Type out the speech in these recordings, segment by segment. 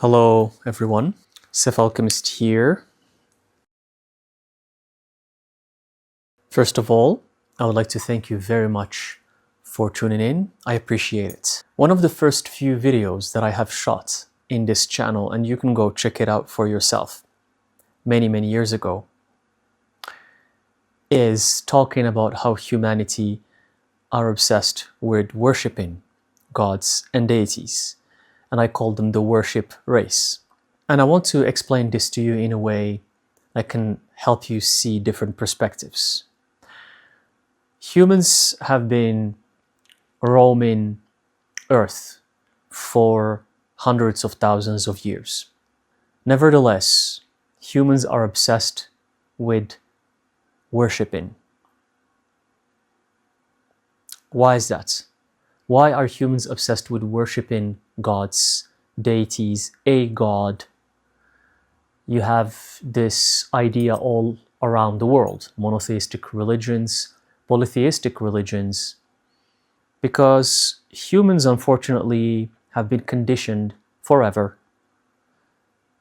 Hello everyone, Sef Alchemist here. First of all, I would like to thank you very much for tuning in. I appreciate it. One of the first few videos that I have shot in this channel, and you can go check it out for yourself, many years ago, is talking about how humanity are obsessed with worshipping gods and deities, and I called them the worship race. And I want to explain this to you in a way that can help you see different perspectives. Humans have been roaming Earth for hundreds of thousands of years. Nevertheless, humans are obsessed with worshipping. Why is that? Why are humans obsessed with worshipping gods, deities, a god? You have this idea all around the world, monotheistic religions, polytheistic religions, because humans unfortunately have been conditioned forever,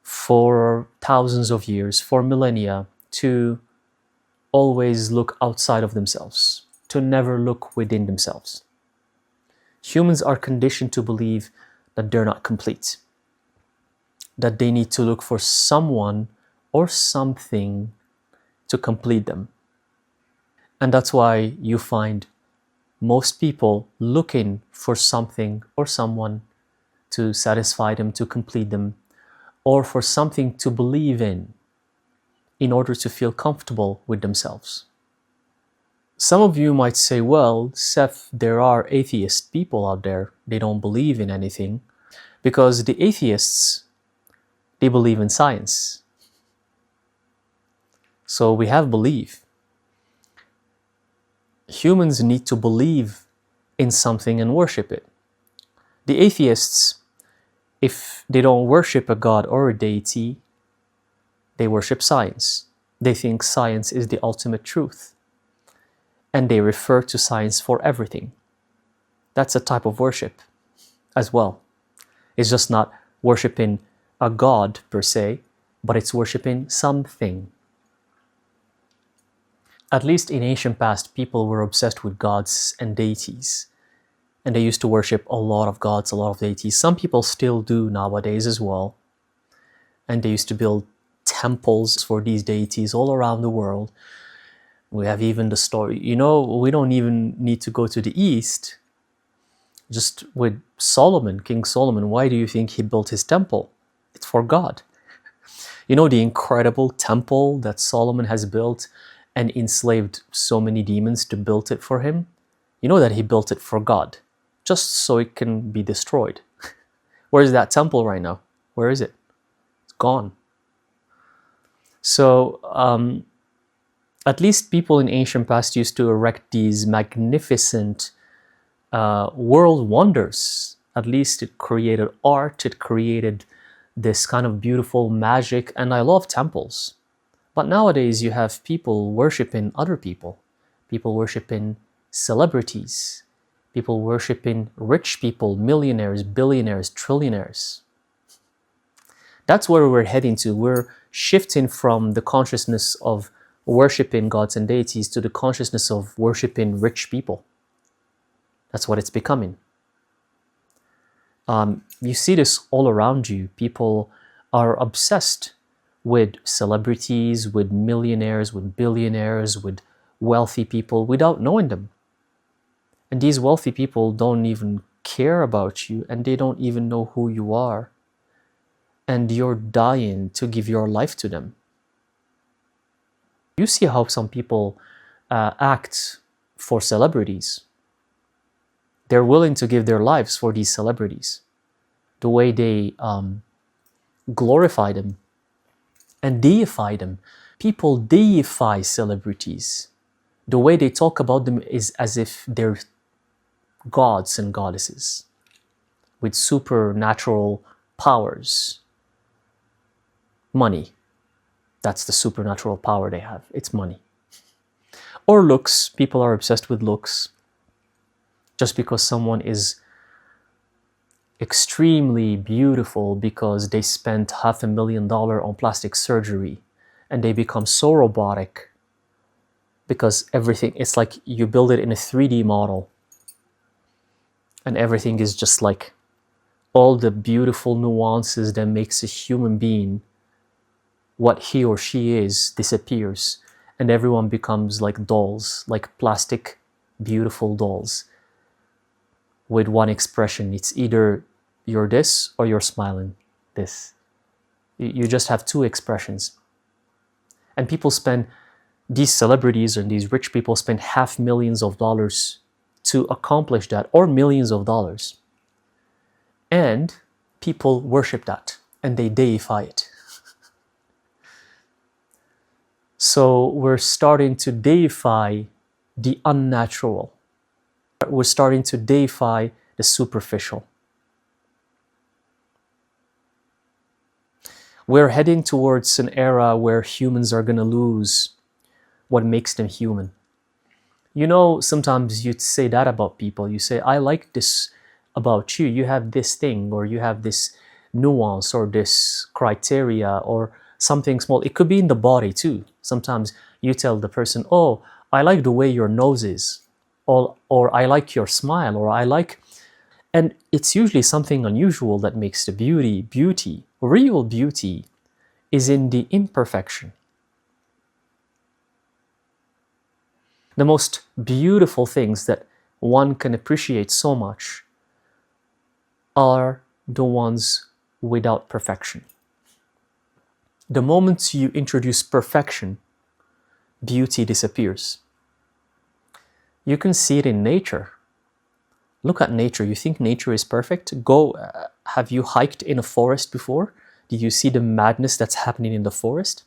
for thousands of years, for millennia, to always look outside of themselves, to never look within themselves. Humans are conditioned to believe that they're not complete, that they need to look for someone or something to complete them. And that's why you find most people looking for something or someone to satisfy them, to complete them, or for something to believe in order to feel comfortable with themselves. Some of you might say, well, Seth, there are atheist people out there. They don't believe in anything, because the atheists, they believe in science. So we have belief. Humans need to believe in something and worship it. The atheists, if they don't worship a god or a deity, they worship science. They think science is the ultimate truth. And they refer to science for everything. That's a type of worship as well. It's just not worshiping a god per se, but it's worshiping something. At least in ancient past, people were obsessed with gods and deities. And they used to worship a lot of gods, a lot of deities. Some people still do nowadays as well. And they used to build temples for these deities all around the world. We have even the story, we don't even need to go to the East. Just with Solomon, King Solomon, why do you think he built his temple? It's for God. The incredible temple that Solomon has built and enslaved so many demons to build it for him? You know that he built it for God, just so it can be destroyed. Where is that temple right now? Where is it? It's gone. So, at least people in ancient past used to erect these magnificent world wonders. At least it created art, it created this kind of beautiful magic, and I love temples. But nowadays you have people worshiping other people worshiping celebrities, people worshiping rich people, millionaires, billionaires, trillionaires. That's where we're heading to. We're shifting from the consciousness of worshipping gods and deities to the consciousness of worshipping rich people. That's what it's becoming. You see this all around you. People are obsessed with celebrities, with millionaires, with billionaires, with wealthy people without knowing them. And these wealthy people don't even care about you, and they don't even know who you are. And you're dying to give your life to them. You see how some people act for celebrities. They're willing to give their lives for these celebrities. The way they glorify them and deify them. People deify celebrities. The way they talk about them is as if they're gods and goddesses with supernatural powers. Money. That's the supernatural power they have. It's money. Or looks. People are obsessed with looks. Just because someone is extremely beautiful because they spent $500,000 on plastic surgery, and they become so robotic because everything, it's like you build it in a 3D model and everything is just like all the beautiful nuances that makes a human being what he or she is disappears, and everyone becomes like dolls, like plastic beautiful dolls with one expression. It's either you're this or you're smiling this. You just have two expressions. And people spend, these celebrities and these rich people spend $500,000 to accomplish that, or millions of dollars. And people worship that and they deify it. So we're starting to deify the unnatural. We're starting to deify the superficial. We're heading towards an era where humans are going to lose what makes them human. You know, sometimes you'd say that about people. You say, I like this about you. You have this thing, or you have this nuance, or this criteria, or something small. It could be in the body too. Sometimes you tell the person, oh, I like the way your nose is, or I like your smile, or I like... And it's usually something unusual that makes the beauty. Beauty, real beauty, is in the imperfection. The most beautiful things that one can appreciate so much are the ones without perfection. The moment you introduce perfection, beauty disappears. You can see it in nature. Look at nature. You think nature is perfect? Go, have you hiked in a forest before? Did you see the madness that's happening in the forest?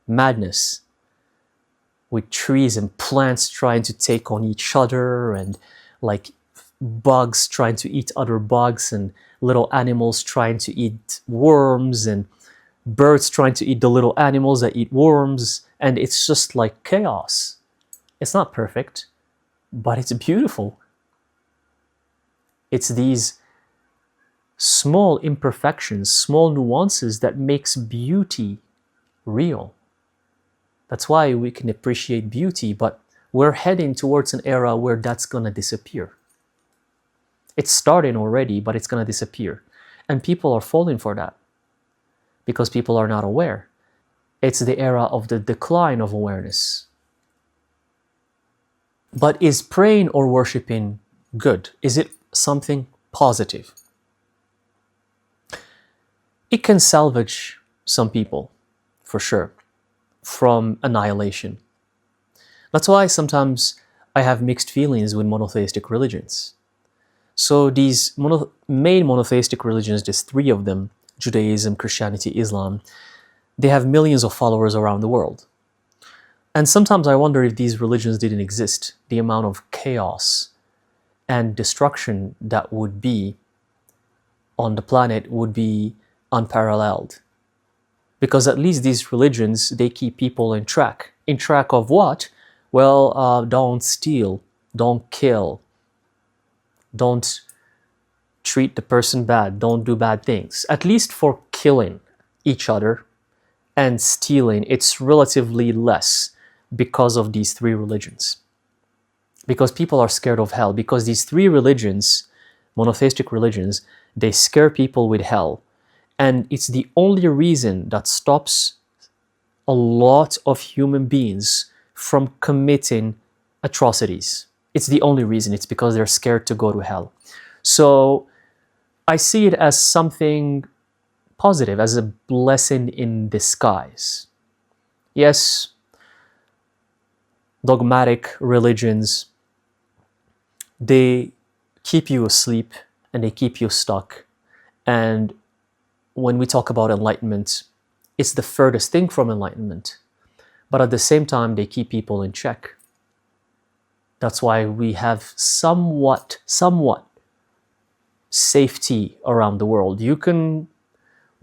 Madness. With trees and plants trying to take on each other, and like bugs trying to eat other bugs, and little animals trying to eat worms, and birds trying to eat the little animals that eat worms. And it's just like chaos. It's not perfect, but it's beautiful. It's these small imperfections, small nuances that makes beauty real. That's why we can appreciate beauty, but we're heading towards an era where that's gonna disappear. It's starting already, but it's gonna disappear. And people are falling for that because people are not aware. It's the era of the decline of awareness. But is praying or worshiping good? Is it something positive? It can salvage some people, for sure, from annihilation. That's why sometimes I have mixed feelings with monotheistic religions. So these main monotheistic religions, there's three of them, Judaism, Christianity, Islam, they have millions of followers around the world. And sometimes I wonder if these religions didn't exist, the amount of chaos and destruction that would be on the planet would be unparalleled. Because at least these religions, they keep people in track. In track of what? Well, don't steal, don't kill, don't treat the person bad, don't do bad things. At least for killing each other and stealing, it's relatively less because of these three religions. Because people are scared of hell. Because these three religions, monotheistic religions, they scare people with hell. And it's the only reason that stops a lot of human beings from committing atrocities. It's the only reason. It's because they're scared to go to hell. So I see it as something positive, as a blessing in disguise. Yes, dogmatic religions, they keep you asleep and they keep you stuck. And when we talk about enlightenment, it's the furthest thing from enlightenment. But at the same time, they keep people in check. That's why we have somewhat safety around the world. You can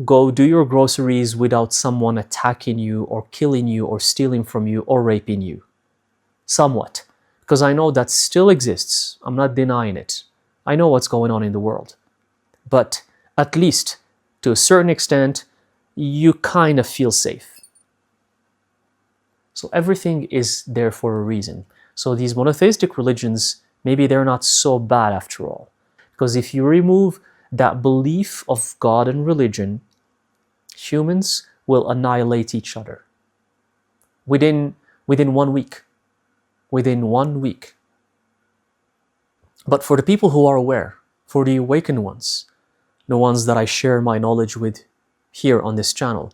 go do your groceries without someone attacking you or killing you or stealing from you or raping you. Somewhat. Because I know that still exists. I'm not denying it. I know what's going on in the world. but at least to a certain extent, you kind of feel safe. So everything is there for a reason. So these monotheistic religions, maybe they're not so bad after all. Because if you remove that belief of God and religion, humans will annihilate each other within 1 week. Within 1 week. But for the people who are aware, for the awakened ones, the ones that I share my knowledge with here on this channel,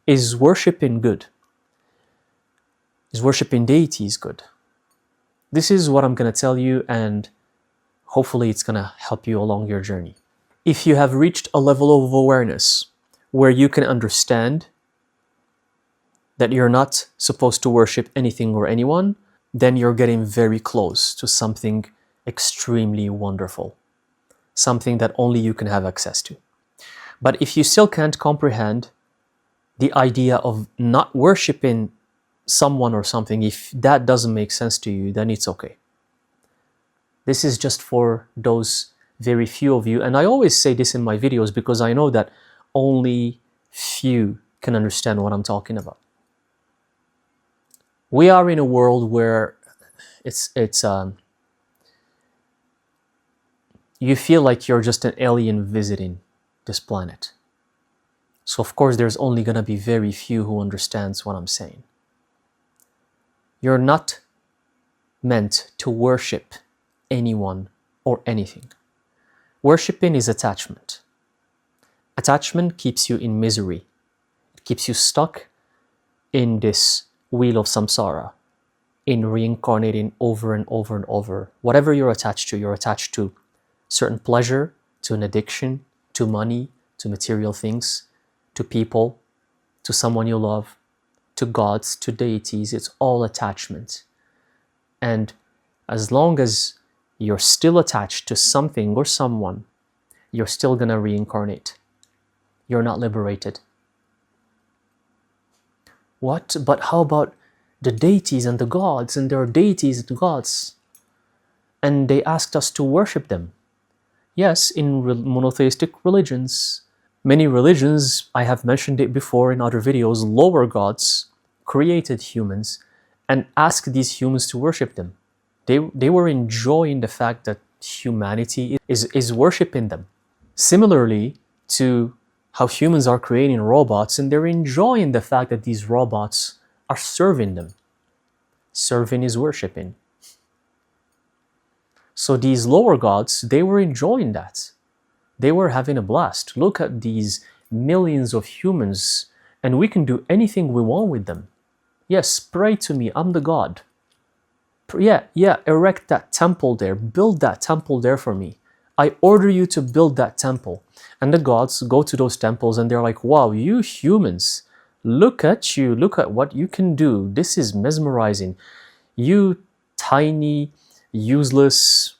is worshiping good? Is worshiping deities good? This is what I'm going to tell you, and hopefully it's going to help you along your journey. If you have reached a level of awareness where you can understand that you're not supposed to worship anything or anyone, then you're getting very close to something extremely wonderful. Something that only you can have access to. But if you still can't comprehend the idea of not worshiping someone or something, if that doesn't make sense to you, then it's okay. This is just for those very few of you, and I always say this in my videos because I know that only few can understand what I'm talking about. We are in a world where you feel like you're just an alien visiting this planet. So of course there's only going to be very few who understands what I'm saying. You're not meant to worship anyone or anything. Worshipping is attachment. Attachment keeps you in misery. It keeps you stuck in this wheel of samsara, in reincarnating over and over and over. Whatever you're attached to certain pleasure, to an addiction, to money, to material things, to people, to someone you love, to gods, to deities. It's all attachment. And as long as you're still attached to something or someone, you're still gonna reincarnate. You're not liberated. What? But how about the deities and the gods? And there are deities and gods. And they asked us to worship them. Yes, in monotheistic religions, many religions, I have mentioned it before in other videos, lower gods created humans and asked these humans to worship them. They were enjoying the fact that humanity is worshiping them. Similarly to how humans are creating robots and they're enjoying the fact that these robots are serving them. Serving is worshiping. So these lower gods, they were enjoying that. They were having a blast. Look at these millions of humans, and we can do anything we want with them. Yes, pray to me, I'm the god. Yeah, erect that temple there, build that temple there for me. I order you to build that temple. And the gods go to those temples and they're like, wow, you humans, look at you, look at what you can do. This is mesmerizing. You tiny, useless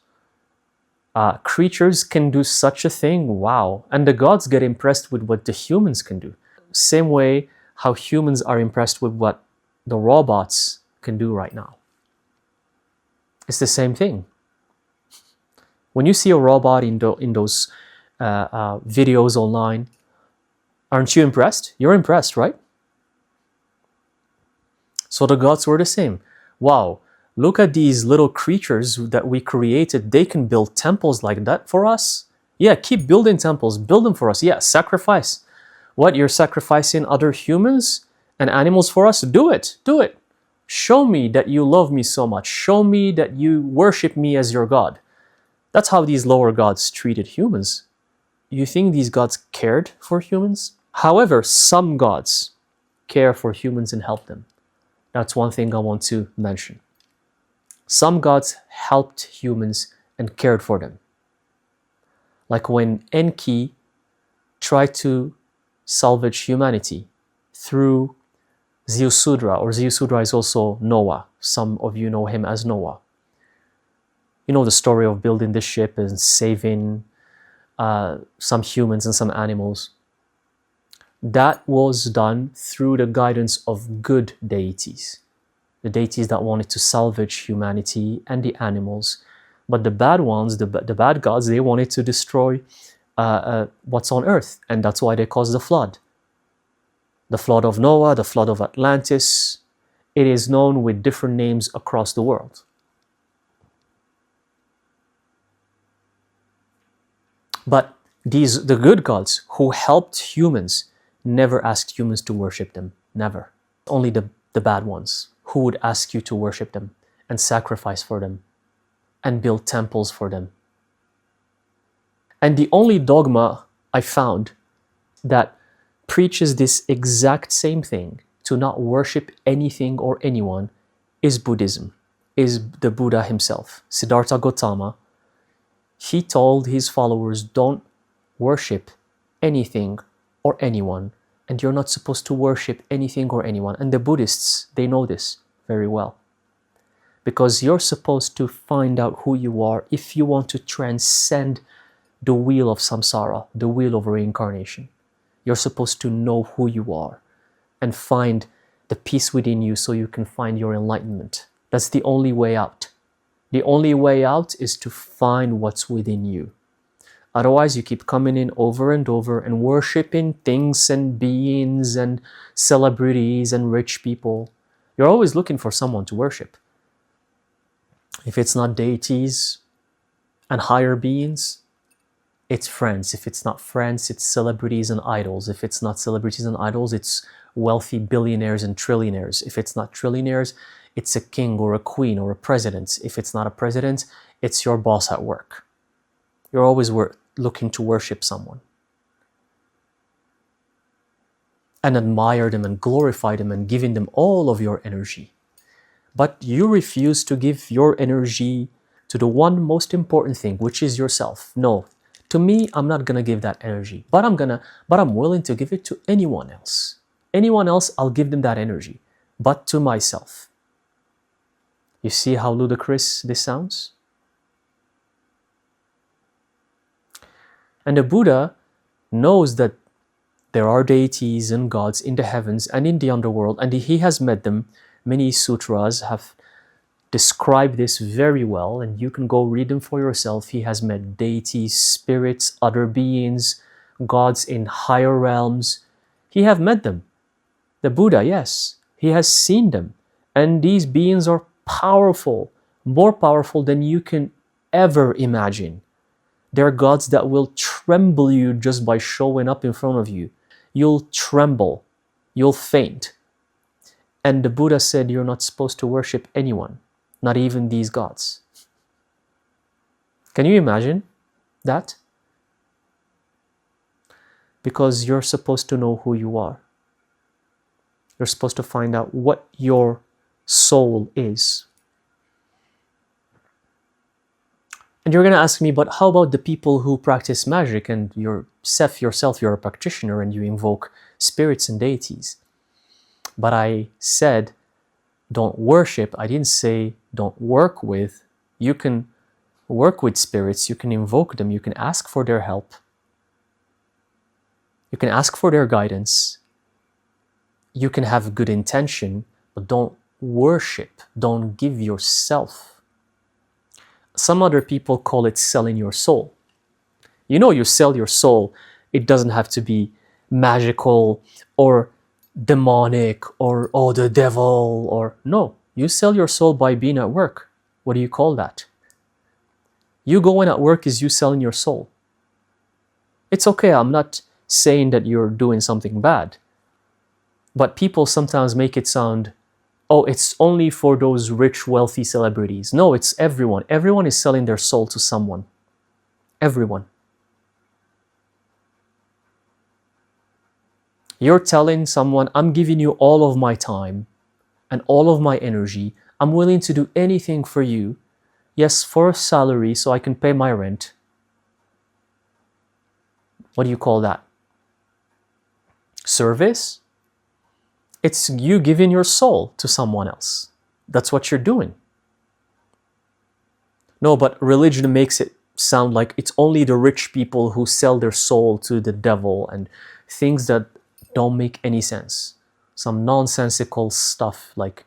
creatures can do such a thing. Wow. And the gods get impressed with what the humans can do. Same way how humans are impressed with what the robots can do right now. It's the same thing. When you see a robot in those videos online, aren't you impressed? You're impressed, right? So the gods were the same. Wow, look at these little creatures that we created. They can build temples like that for us. Yeah, keep building temples. Build them for us. Yeah, sacrifice. What, you're sacrificing other humans and animals for us? Do it. Do it. Show me that you love me so much. Show me that you worship me as your god. That's how these lower gods treated humans. You think these gods cared for humans? However, some gods care for humans and help them. That's one thing I want to mention. Some gods helped humans and cared for them. Like when Enki tried to salvage humanity through Ziusudra, or Ziusudra is also Noah. Some of you know him as Noah. You know the story of building this ship and saving some humans and some animals. That was done through the guidance of good deities. The deities that wanted to salvage humanity and the animals. But the bad ones, the bad gods, they wanted to destroy what's on earth, and that's why they caused the flood. The flood of Noah, the flood of Atlantis. It is known with different names across the world. But the good gods who helped humans never asked humans to worship them. Never. Only the bad ones who would ask you to worship them and sacrifice for them and build temples for them. And the only dogma I found that preaches this exact same thing, to not worship anything or anyone, is Buddhism, is the Buddha himself, Siddhartha Gautama. He told his followers, don't worship anything or anyone, and you're not supposed to worship anything or anyone. And the Buddhists, they know this very well, because you're supposed to find out who you are if you want to transcend the wheel of samsara, the wheel of reincarnation. You're supposed to know who you are and find the peace within you so you can find your enlightenment. That's the only way out. The only way out is to find what's within you. Otherwise, you keep coming in over and over and worshiping things and beings and celebrities and rich people. You're always looking for someone to worship. If it's not deities and higher beings, it's friends. If it's not friends, it's celebrities and idols. If it's not celebrities and idols, it's wealthy billionaires and trillionaires. If it's not trillionaires, it's a king or a queen or a president. If it's not a president, it's your boss at work. You're always looking to worship someone and admire them and glorify them and giving them all of your energy. But you refuse to give your energy to the one most important thing, which is yourself. No, to me, I'm not gonna give that energy, but I'm willing to give it to anyone else. Anyone else, I'll give them that energy, but to myself. You see how ludicrous this sounds? And the Buddha knows that there are deities and gods in the heavens and in the underworld, and he has met them. Many sutras have described this very well, and you can go read them for yourself. He has met deities, spirits, other beings, gods in higher realms. He have met them. The Buddha, yes, he has seen them. And these beings are powerful, more powerful than you can ever imagine. They're gods that will tremble you just by showing up in front of you. You'll tremble. You'll faint. And the Buddha said you're not supposed to worship anyone, not even these gods. Can you imagine that? Because you're supposed to know who you are. You're supposed to find out what your soul is. And you're going to ask me, but how about the people who practice magic and you're Sef yourself, you're a practitioner and you invoke spirits and deities? But I said, don't worship. I didn't say don't work with. You can work with spirits, you can invoke them, you can ask for their help. You can ask for their guidance. You can have good intention, but don't worship. Don't give yourself. Some other people call it selling your soul. You know, you sell your soul. It doesn't have to be magical or demonic or, oh, the devil, or no. You sell your soul by being at work. What do you call that? You going at work is you selling your soul. It's okay. I'm not saying that you're doing something bad. But people sometimes make it sound, oh, it's only for those rich, wealthy celebrities. No, it's everyone. Everyone is selling their soul to someone. Everyone. You're telling someone, I'm giving you all of my time and all of my energy. I'm willing to do anything for you. Yes, for a salary so I can pay my rent. What do you call that? Service? It's you giving your soul to someone else. That's what you're doing. No, but religion makes it sound like it's only the rich people who sell their soul to the devil and things that don't make any sense. Some nonsensical stuff like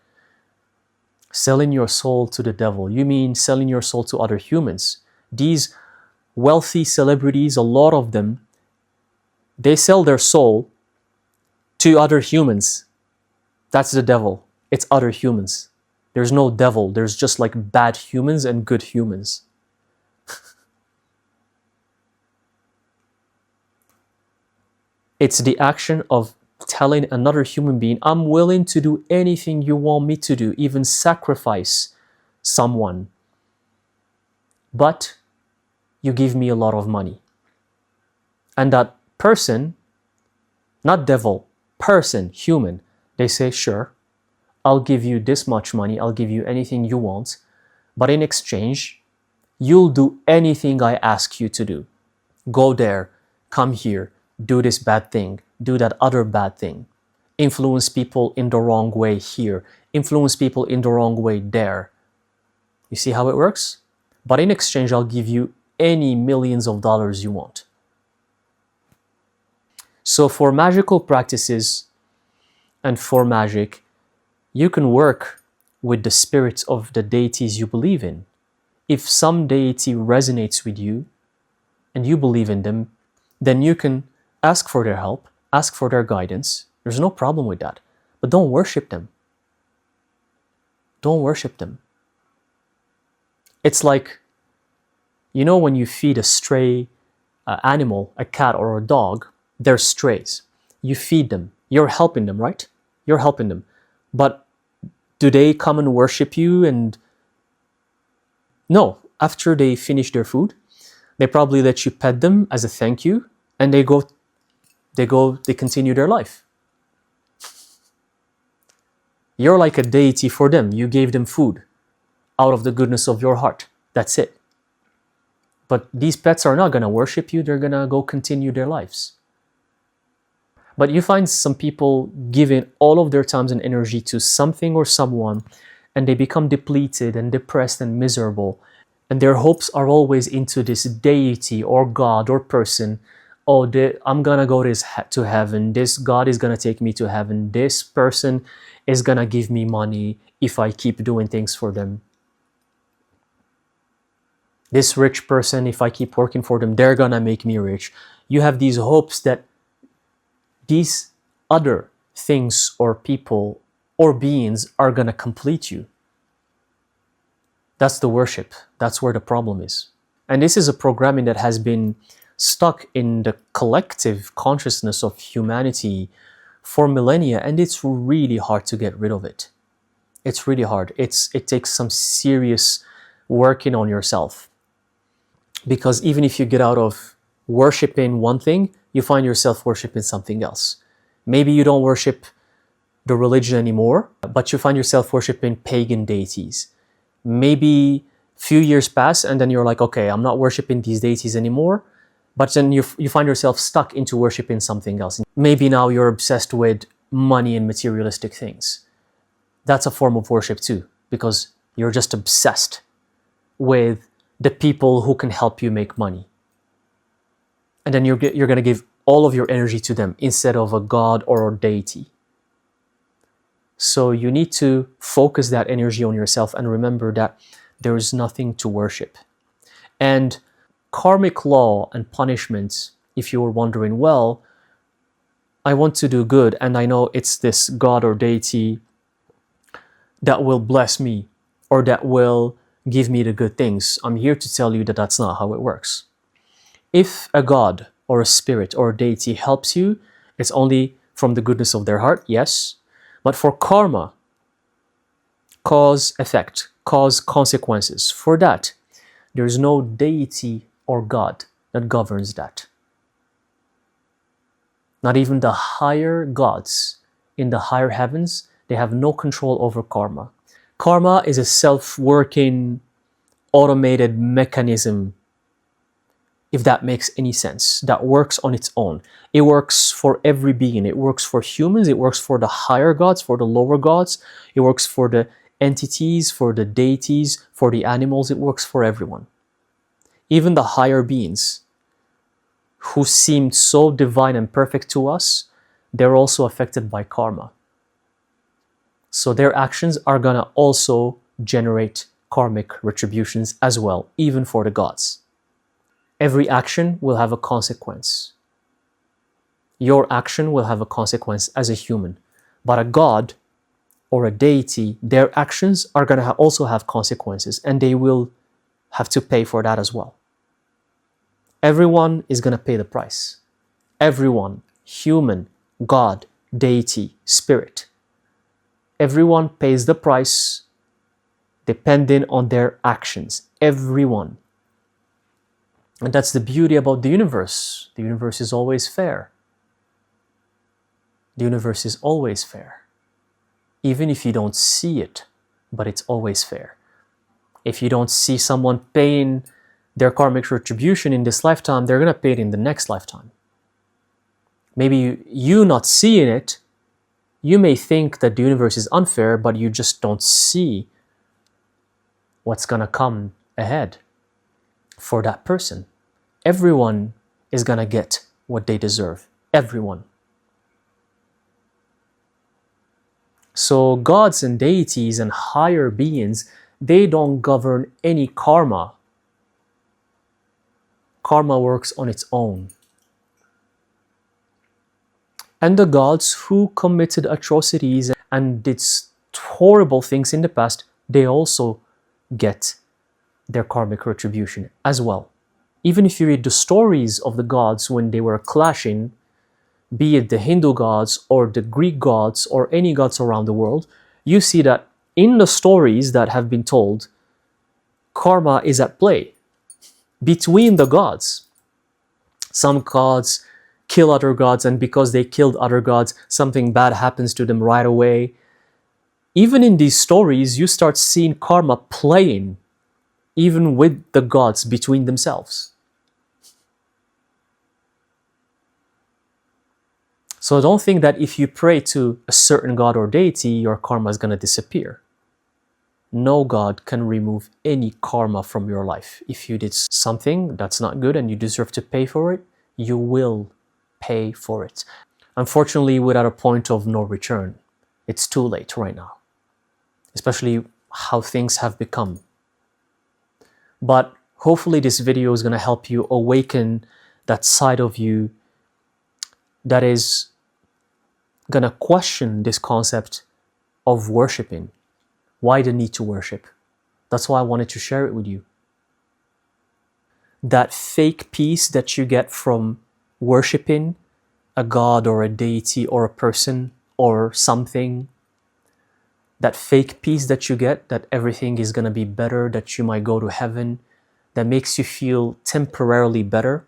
selling your soul to the devil. You mean selling your soul to other humans. These wealthy celebrities, a lot of them, they sell their soul to other humans. That's the devil. It's other humans. There's no devil. There's just like bad humans and good humans. It's the action of telling another human being, I'm willing to do anything you want me to do, even sacrifice someone. But you give me a lot of money. And that person, not devil, person, human, they say, sure, I'll give you this much money, I'll give you anything you want, but in exchange, you'll do anything I ask you to do. Go there, come here, do this bad thing, do that other bad thing. Influence people in the wrong way here, influence people in the wrong way there. You see how it works? But in exchange, I'll give you any millions of dollars you want. So for magical practices and for magic, you can work with the spirits of the deities you believe in. If some deity resonates with you and you believe in them, then you can ask for their help, ask for their guidance. There's no problem with that. But don't worship them. Don't worship them. It's like, you know, when you feed a stray animal, a cat or a dog, they're strays. You feed them. You're helping them, right? You're helping them. But do they come and worship you? And no, after they finish their food, they probably let you pet them as a thank you, and they continue their life. You're like a deity for them. You gave them food out of the goodness of your heart. That's it. But these pets are not going to worship you. They're going to go continue their lives. But you find some people giving all of their time and energy to something or someone, and they become depleted and depressed and miserable. And their hopes are always into this deity or God or person. Oh, I'm going to go to heaven. This God is going to take me to heaven. This person is going to give me money if I keep doing things for them. This rich person, if I keep working for them, they're going to make me rich. You have these hopes that these other things or people or beings are going to complete you. That's the worship. That's where the problem is. And this is a programming that has been stuck in the collective consciousness of humanity for millennia, and it's really hard to get rid of it. It's really hard. It takes some serious working on yourself. Because even if you get out of worshiping one thing, you find yourself worshiping something else. Maybe you don't worship the religion anymore, but you find yourself worshiping pagan deities. Maybe a few years pass and then you're like, okay, I'm not worshiping these deities anymore, but then you find yourself stuck into worshiping something else. Maybe now you're obsessed with money and materialistic things. That's a form of worship too, because you're just obsessed with the people who can help you make money. And then you're going to give all of your energy to them instead of a god or a deity. So you need to focus that energy on yourself and remember that there is nothing to worship. And karmic law and punishments, if you were wondering, well, I want to do good and I know it's this god or deity that will bless me or that will give me the good things. I'm here to tell you that that's not how it works. If a god or a spirit or a deity helps you, it's only from the goodness of their heart, yes. But for karma, cause, effect, cause, consequences, for that, there is no deity or God that governs that. Not even the higher gods in the higher heavens, they have no control over karma. Karma is a self-working, automated mechanism, if that makes any sense, that works on its own. It works for every being. It works for humans. It works for the higher gods, for the lower gods. It works for the entities, for the deities, for the animals. It works for everyone. Even the higher beings who seemed so divine and perfect to us, they're also affected by karma. So their actions are going to also generate karmic retributions as well, even for the gods. Every action will have a consequence. Your action will have a consequence as a human. But a god or a deity, their actions are going to also have consequences, and they will have to pay for that as well. Everyone is going to pay the price. Everyone, human, God, deity, spirit. Everyone pays the price depending on their actions. Everyone. And that's the beauty about the universe. The universe is always fair. The universe is always fair. Even if you don't see it, but it's always fair. If you don't see someone paying their karmic retribution in this lifetime, they're going to pay it in the next lifetime. Maybe you not seeing it, you may think that the universe is unfair, but you just don't see what's going to come ahead for that person. Everyone is going to get what they deserve. Everyone. So gods and deities and higher beings, they don't govern any karma. Karma works on its own. And the gods who committed atrocities and did horrible things in the past, they also get their karmic retribution as well. Even if you read the stories of the gods when they were clashing, be it the Hindu gods or the Greek gods or any gods around the world, you see that in the stories that have been told, karma is at play between the gods. Some gods kill other gods, and because they killed other gods, something bad happens to them right away. Even in these stories, you start seeing karma playing, even with the gods between themselves. So don't think that if you pray to a certain god or deity, your karma is going to disappear. No god can remove any karma from your life. If you did something that's not good and you deserve to pay for it, you will pay for it. Unfortunately, without a point of no return. It's too late right now. Especially how things have become. But hopefully this video is going to help you awaken that side of you that is going to question this concept of worshiping. Why the need to worship? That's why I wanted to share it with you. That fake peace that you get from worshiping a god or a deity or a person or something, that fake peace that you get, that everything is going to be better, that you might go to heaven, that makes you feel temporarily better,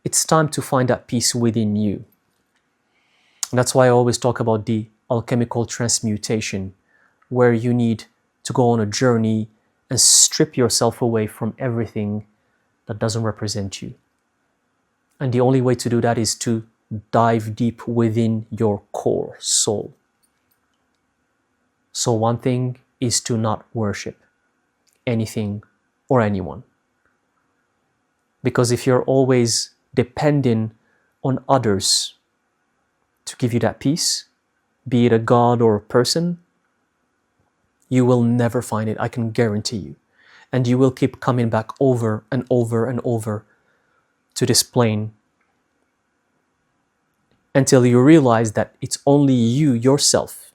it's time to find that peace within you. And that's why I always talk about the alchemical transmutation, where you need to go on a journey and strip yourself away from everything that doesn't represent you. And the only way to do that is to dive deep within your core soul. So one thing is to not worship anything or anyone. Because if you're always depending on others to give you that peace, be it a god or a person, you will never find it, I can guarantee you. And you will keep coming back over and over and over to this plane until you realize that it's only you, yourself,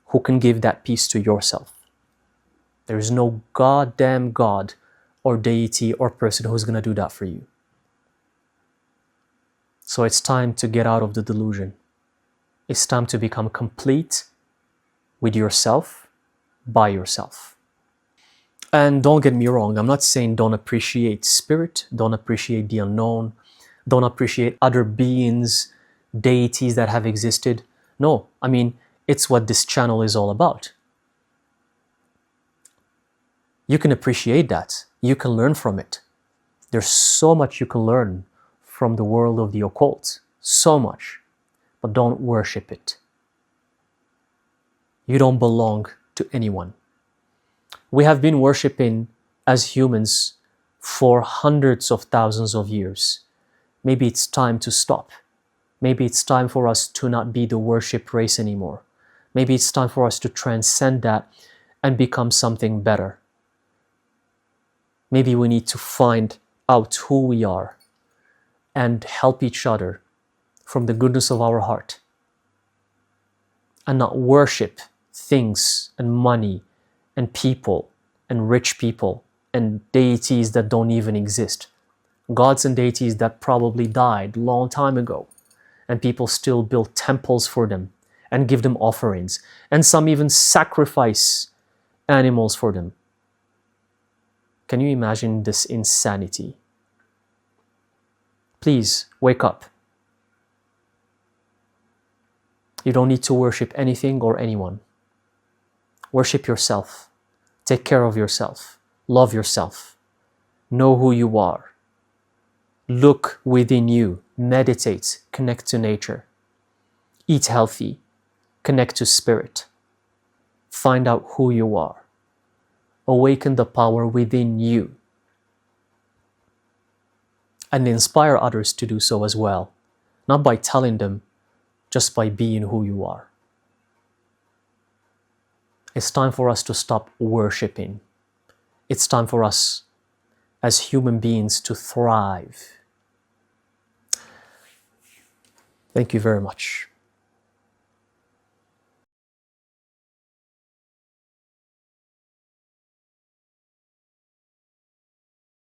who can give that peace to yourself. There is no goddamn god or deity or person who's going to do that for you. So it's time to get out of the delusion. It's time to become complete with yourself, by yourself. And don't get me wrong, I'm not saying don't appreciate spirit, don't appreciate the unknown, don't appreciate other beings, deities that have existed. No, I mean, it's what this channel is all about. You can appreciate that. You can learn from it. There's so much you can learn from the world of the occult. So much. But don't worship it. You don't belong to anyone. We have been worshipping as humans for hundreds of thousands of years. Maybe it's time to stop. Maybe it's time for us to not be the worship race anymore. Maybe it's time for us to transcend that and become something better. Maybe we need to find out who we are and help each other from the goodness of our heart, and not worship things and money and people and rich people and deities that don't even exist. Gods and deities that probably died a long time ago, and people still build temples for them and give them offerings, and some even sacrifice animals for them. Can you imagine this insanity? Please, wake up. You don't need to worship anything or anyone. Worship yourself. Take care of yourself. Love yourself. Know who you are. Look within you. Meditate. Connect to nature. Eat healthy. Connect to spirit. Find out who you are. Awaken the power within you. And inspire others to do so as well. Not by telling them, just by being who you are. It's time for us to stop worshipping. It's time for us as human beings to thrive. Thank you very much.